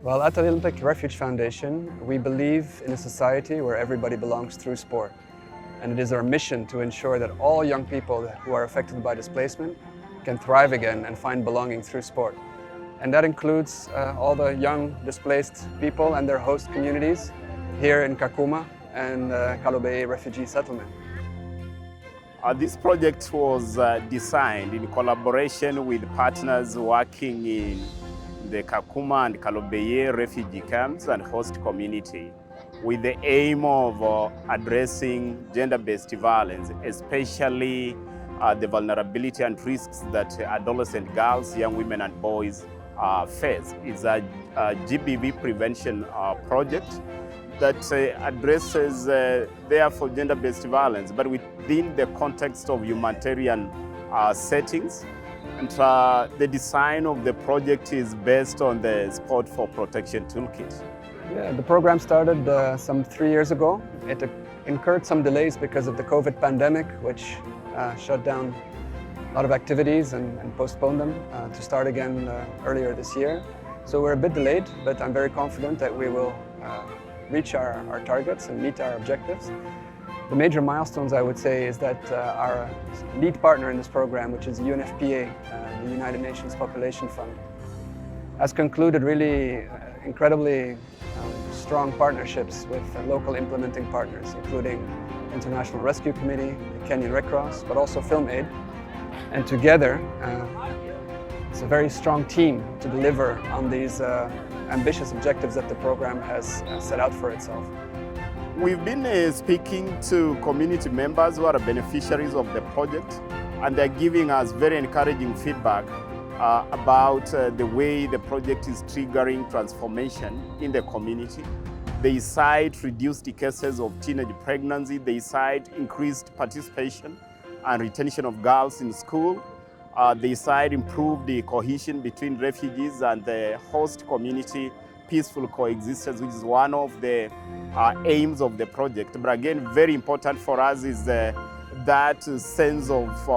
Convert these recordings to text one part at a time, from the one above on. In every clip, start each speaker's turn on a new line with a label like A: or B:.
A: Well, at the Olympic Refuge Foundation, we believe in a society where everybody belongs through sport. And it is our mission to ensure that all young people who are affected by displacement can thrive again and find belonging through sport. And that includes all the young displaced people and their host communities here in Kakuma and Kalobeyei refugee settlement.
B: This project was designed in collaboration with partners working in the Kakuma and Kalobeyei refugee camps and host community, with the aim of addressing gender-based violence, especially the vulnerability and risks that adolescent girls, young women and boys face. It's a GBV prevention project that addresses therefore gender-based violence, but within the context of humanitarian settings. And the design of the project is based on the Sport for Protection Toolkit.
A: Yeah, the program started some 3 years ago. It incurred some delays because of the COVID pandemic, which shut down a lot of activities and postponed them to start again earlier this year. So we're a bit delayed, but I'm very confident that we will reach our targets and meet our objectives. The major milestones, I would say, is that our lead partner in this program, which is UNFPA, the United Nations Population Fund, has concluded really incredibly strong partnerships with local implementing partners, including International Rescue Committee, the Kenyan Red Cross, but also Film Aid. And together, it's a very strong team to deliver on these ambitious objectives that the program has set out for itself.
B: We've been speaking to community members who are beneficiaries of the project, and they're giving us very encouraging feedback about the way the project is triggering transformation in the community. They cite reduced cases of teenage pregnancy, they cite increased participation and retention of girls in school. They cite improved the cohesion between refugees and the host community, peaceful coexistence, which is one of the aims of the project. But again, very important for us is that sense of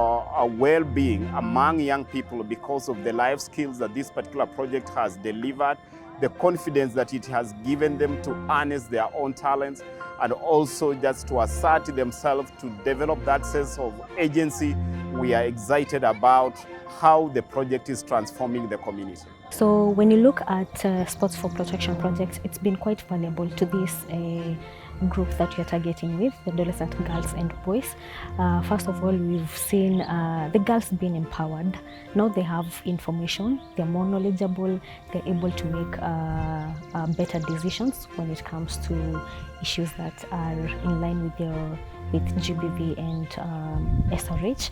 B: well-being among young people because of the life skills that this particular project has delivered, the confidence that it has given them to harness their own talents, and also just to assert themselves, to develop that sense of agency. We are excited about how the project is transforming the community.
C: So when you look at Sports for Protection projects, it's been quite valuable to this group that you're targeting with, the adolescent girls and boys. First of all, we've seen the girls being empowered. Now they have information, they're more knowledgeable, they're able to make better decisions when it comes to issues that are in line with GBV and SRH.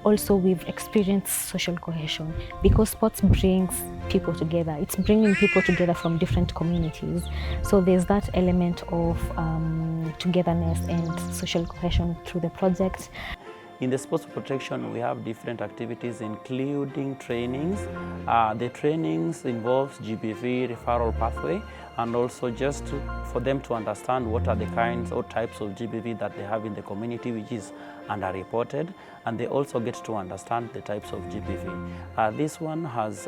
C: Also, we've experienced social cohesion because sports brings people together. It's bringing people together from different communities. So there's that element of togetherness and social cohesion through the project.
D: In the sports protection, we have different activities, including trainings. The trainings involves GBV referral pathway, and also just for them to understand what are the kinds or types of GBV that they have in the community, which is underreported, and they also get to understand the types of GBV. This one has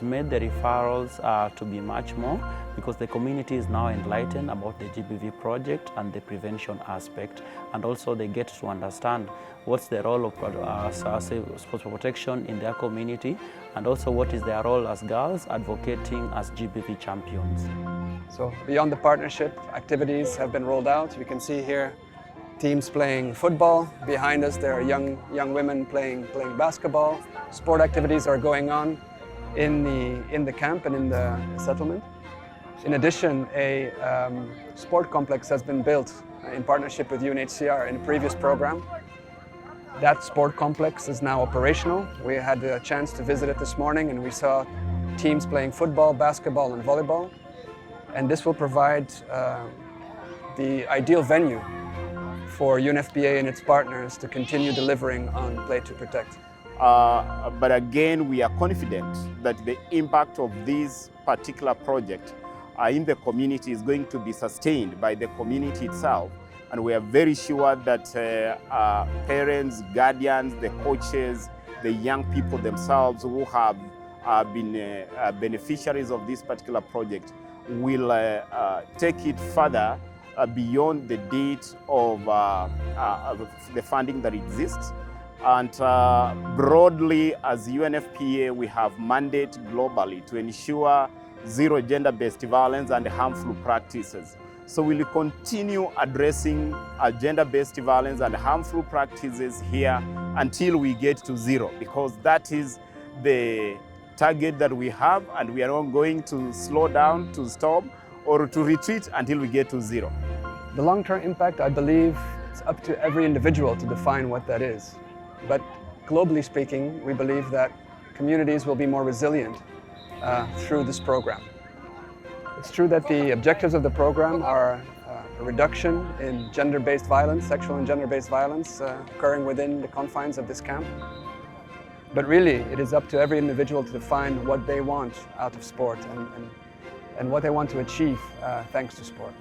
D: made the referrals to be much more, because the community is now enlightened about the GBV project and the prevention aspect, and also they get to understand what's the role of sports protection in their community, and also what is their role as girls advocating as GBV champions.
A: So beyond the partnership, activities have been rolled out. You can see here teams playing football. Behind us there are young women playing basketball. Sport activities are going on in the camp and in the settlement. In addition, a sport complex has been built in partnership with UNHCR in a previous program. That sport complex is now operational. We had a chance to visit it this morning, and we saw teams playing football, basketball and volleyball. And this will provide the ideal venue for UNFPA and its partners to continue delivering on Play to Protect.
B: But again, we are confident that the impact of this particular project in the community is going to be sustained by the community itself. And we are very sure that parents, guardians, the coaches, the young people themselves who have been beneficiaries of this particular project will take it further beyond the date of the funding that exists. And broadly, as UNFPA, we have mandate globally to ensure zero gender-based violence and harmful practices. So we'll continue addressing gender-based violence and harmful practices here until we get to zero, because that is the target that we have, and we are not going to slow down, to stop, or to retreat until we get to zero.
A: The long-term impact, I believe, it's up to every individual to define what that is. But globally speaking, we believe that communities will be more resilient through this program. It's true that the objectives of the program are a reduction in gender-based violence, sexual and gender-based violence occurring within the confines of this camp. But really, it is up to every individual to define what they want out of sport and what they want to achieve thanks to sport.